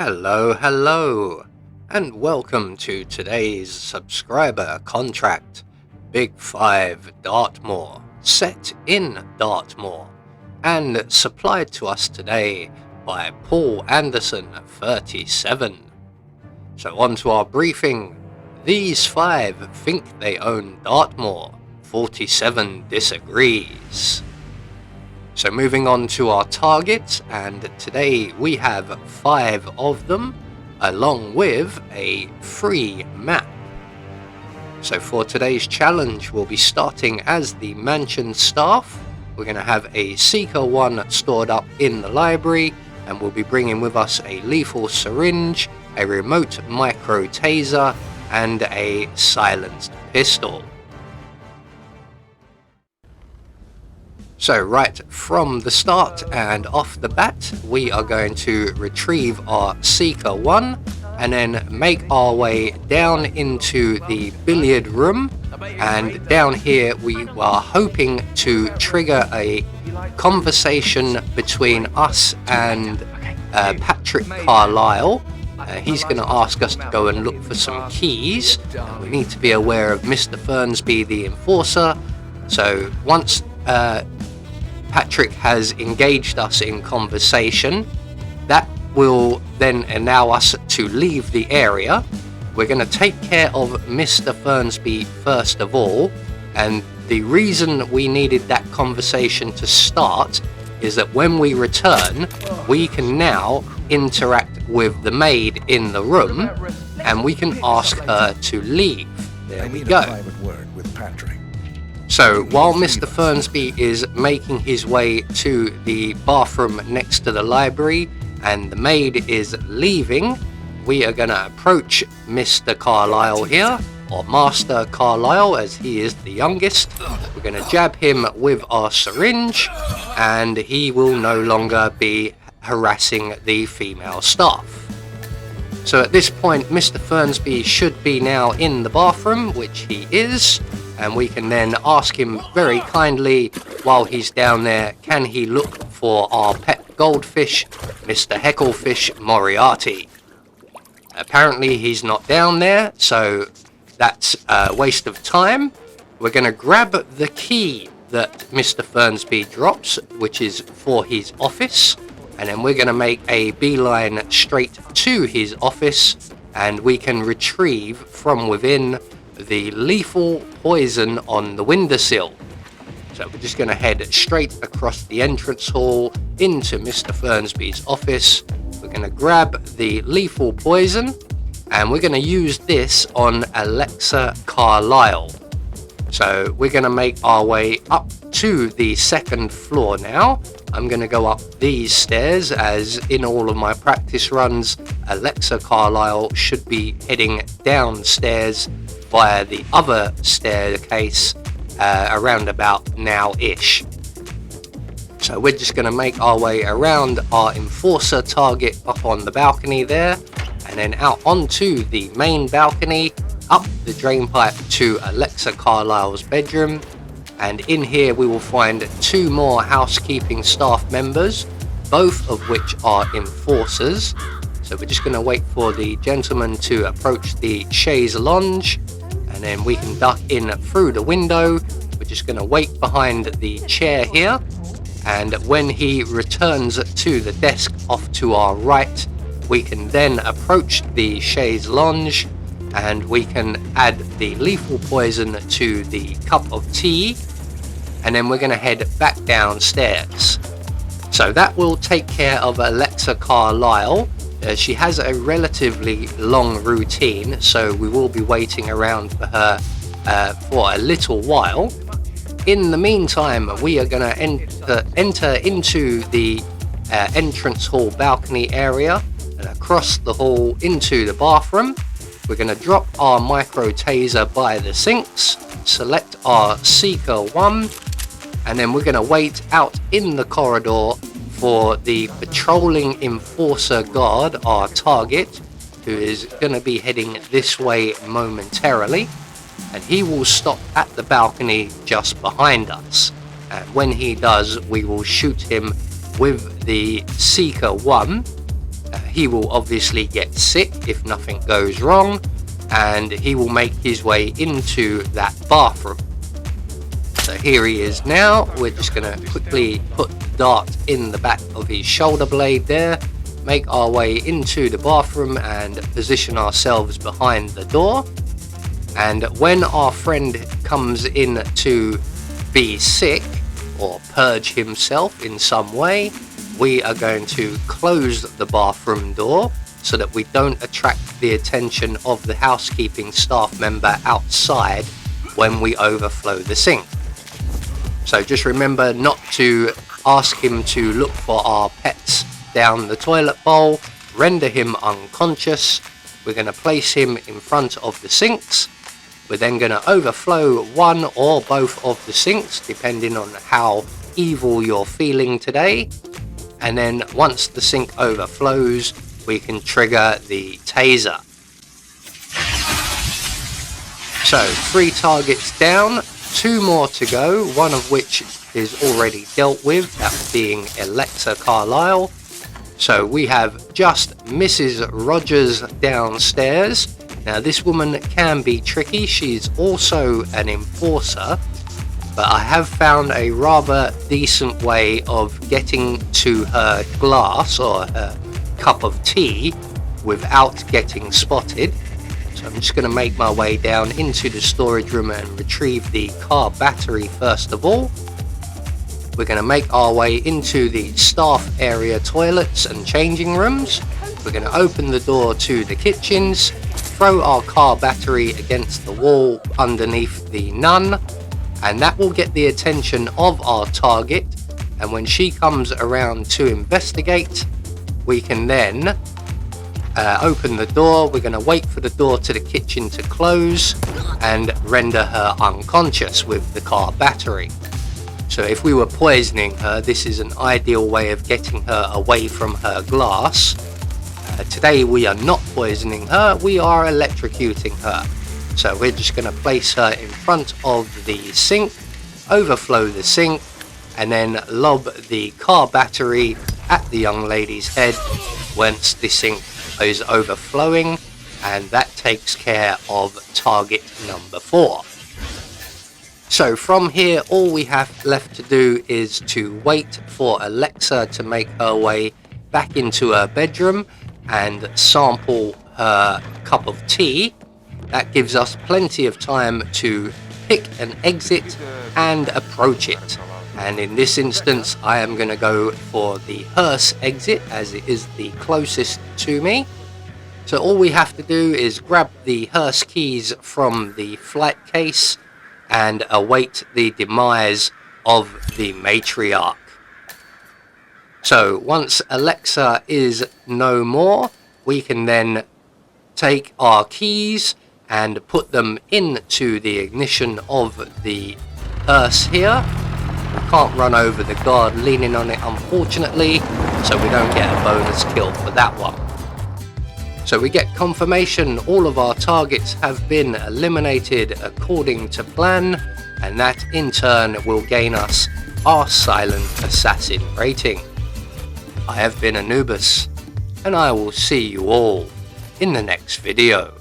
Hello, and welcome to today's subscriber contract, Big 5 Dartmoor, set in Dartmoor, and supplied to us today by Paul Anderson 37. So on to our briefing. These 5 think they own Dartmoor, 47 disagrees. So moving on to our targets, and today we have 5 of them, along with a free map. So for today's challenge, we'll be starting as the mansion staff. We're going to have a Seeker 1 stored up in the library, and we'll be bringing with us a lethal syringe, a remote micro taser, and a silenced pistol. So right from the start and off the bat, we are going to retrieve our Seeker 1 and then make our way down into the billiard room, and down here we are hoping to trigger a conversation between us and Patrick Carlisle. He's going to ask us to go and look for some keys. We need to be aware of Mr. Fernsby the enforcer. So once Patrick has engaged us in conversation, that will then allow us to leave the area. We're going to take care of Mr. Fernsby first of all, and the reason we needed that conversation to start is that when we return, we can now interact with the maid in the room and we can ask her to leave. There we go. So while Mr. Fernsby is making his way to the bathroom next to the library and the maid is leaving, we are going to approach Mr. Carlisle here, or Master Carlisle as he is the youngest. We're going to jab him with our syringe and he will no longer be harassing the female staff. So at this point Mr. Fernsby should be now in the bathroom, which he is. And we can then ask him very kindly while he's down there, can he look for our pet goldfish, Mr. Hecklefish Moriarty? Apparently he's not down there, so that's a waste of time. We're going to grab the key that Mr. Fernsby drops, which is for his office, and then we're going to make a beeline straight to his office, and we can retrieve from within the lethal poison on the windowsill. So we're just going to head straight across the entrance hall into Mr. Fernsby's office. We're going to grab the lethal poison and we're going to use this on Alexa Carlisle. So we're going to make our way up to the 2nd floor now. I'm going to go up these stairs, as in all of my practice runs, Alexa Carlisle should be heading downstairs via the other staircase around about now-ish. So we're just going to make our way around our enforcer target up on the balcony there, and then out onto the main balcony, up the drain pipe to Alexa Carlisle's bedroom, and in here we will find 2 more housekeeping staff members, both of which are enforcers. So we're just going to wait for the gentleman to approach the chaise lounge, and then we can duck in through the window. We're just going to wait behind the chair here, and when he returns to the desk off to our right, we can then approach the chaise lounge and we can add the lethal poison to the cup of tea, and then we're going to head back downstairs. So that will take care of Alexa Carlisle. She has a relatively long routine, so we will be waiting around for her for a little while. In the meantime, we are going to enter into the entrance hall balcony area and across the hall into the bathroom. We're going to drop our micro taser by the sinks, select our Seeker 1, and then we're going to wait out in the corridor for the patrolling enforcer guard, our target, who is going to be heading this way momentarily, and he will stop at the balcony just behind us. And when he does, we will shoot him with the Seeker 1. He will obviously get sick if nothing goes wrong, and he will make his way into that bathroom. So here he is now. We're just going to quickly put the dart in the back of his shoulder blade there, make our way into the bathroom and position ourselves behind the door. And when our friend comes in to be sick or purge himself in some way, we are going to close the bathroom door so that we don't attract the attention of the housekeeping staff member outside when we overflow the sink. So just remember not to ask him to look for our pets down the toilet bowl, render him unconscious. We're going to place him in front of the sinks. We're then going to overflow one or both of the sinks, depending on how evil you're feeling today. And then once the sink overflows, we can trigger the taser. So 3 targets down, 2 more to go, one of which is already dealt with, that being Alexa Carlisle. So we have just Mrs. Rogers downstairs. Now this woman can be tricky, she's also an enforcer, but I have found a rather decent way of getting to her glass or her cup of tea without getting spotted. So I'm just going to make my way down into the storage room and retrieve the car battery first of all. We're going to make our way into the staff area toilets and changing rooms. We're going to open the door to the kitchens, throw our car battery against the wall underneath the nun, and that will get the attention of our target. And when she comes around to investigate, we can then open the door. We're going to wait for the door to the kitchen to close and render her unconscious with the car battery. So if we were poisoning her, this is an ideal way of getting her away from her glass. Today we are not poisoning her, we are electrocuting her. So we're just going to place her in front of the sink, overflow the sink, and then lob the car battery at the young lady's head once the sink is overflowing, and that takes care of target number 4. So from here, all we have left to do is to wait for Alexa to make her way back into her bedroom and sample her cup of tea. That gives us plenty of time to pick an exit and approach it. And in this instance, I am going to go for the hearse exit as it is the closest to me. So all we have to do is grab the hearse keys from the flight case and await the demise of the matriarch. So once Alexa is no more, we can then take our keys and put them into the ignition of the hearse here. We can't run over the guard leaning on it, unfortunately, so we don't get a bonus kill for that one. So we get confirmation all of our targets have been eliminated according to plan, and that in turn will gain us our Silent Assassin rating. I have been Anubis, and I will see you all in the next video.